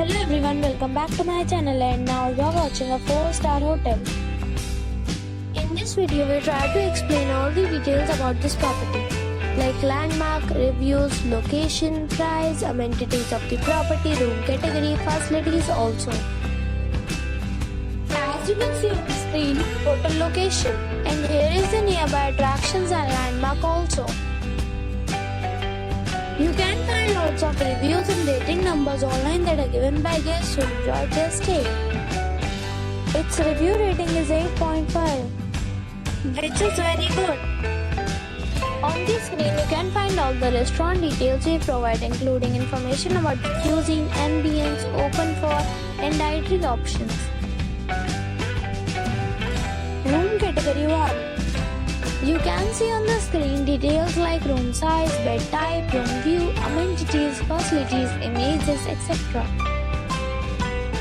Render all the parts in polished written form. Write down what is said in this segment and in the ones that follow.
Hello everyone, welcome back to my channel, and now you are watching a 4-star hotel. In this video we try to explain all the details about this property, like landmark, reviews, location, price, amenities of the property, room category, facilities also. As you can see on the screen, hotel location, and here is the nearby attractions and landmark also. You can find lots of reviews and rating numbers online that are given by guests who enjoyed their stay. Its review rating is 8.5, which is very good. On the screen you can find all the restaurant details we provide, including information about the cuisine, ambience, open for and dietary options. Room category 1. You can see on the screen details like room size, bed type, room view, amenities, facilities, images, etc.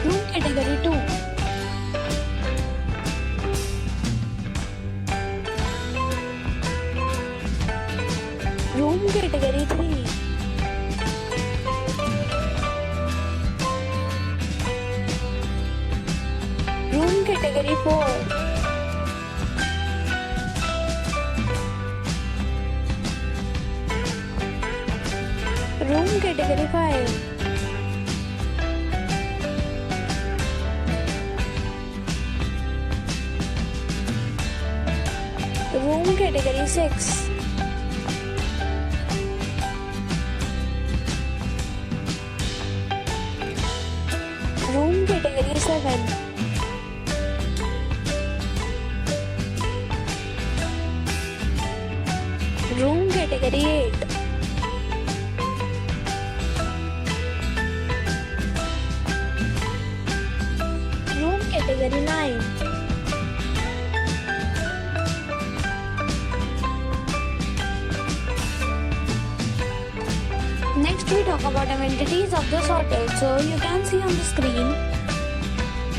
Room category 2. Room category 3. Room category 4. Room category 5. Room category 6. Room category 7. Room category 8. Category 9. Next we talk about amenities of this hotel. So you can see on the screen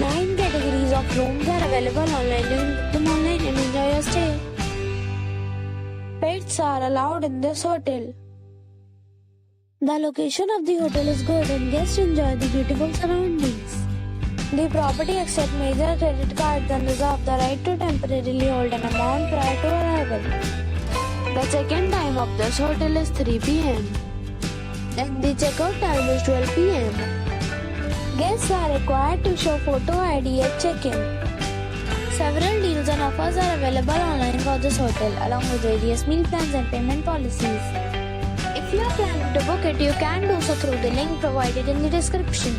9 categories of rooms are available online. You can book them online and enjoy your stay. Pets are allowed in this hotel. The location of the hotel is good and guests enjoy the beautiful surroundings. The property accepts major credit cards and reserves the right to temporarily hold an amount prior to arrival. The check-in time of this hotel is 3 p.m. and the check-out time is 12 p.m. Guests are required to show photo ID at check-in. Several deals and offers are available online for this hotel, along with various meal plans and payment policies. If you are planning to book it, you can do so through the link provided in the description.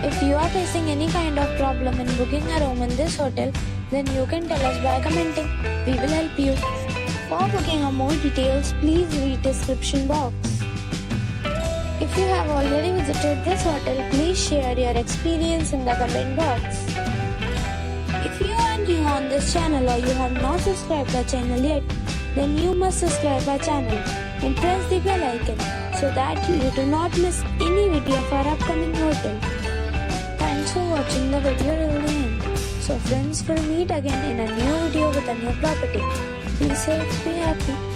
If you are facing any kind of problem in booking a room in this hotel, then you can tell us by commenting. We will help you. For booking or more details, please read description box. If you have already visited this hotel, please share your experience in the comment box. If you are new on this channel or you have not subscribed our channel yet, then you must subscribe our channel and press the bell icon so that you do not miss any video of our upcoming hotel. Thanks for watching the video till the end. So friends, we'll meet again in a new video with a new property. Be safe, be happy.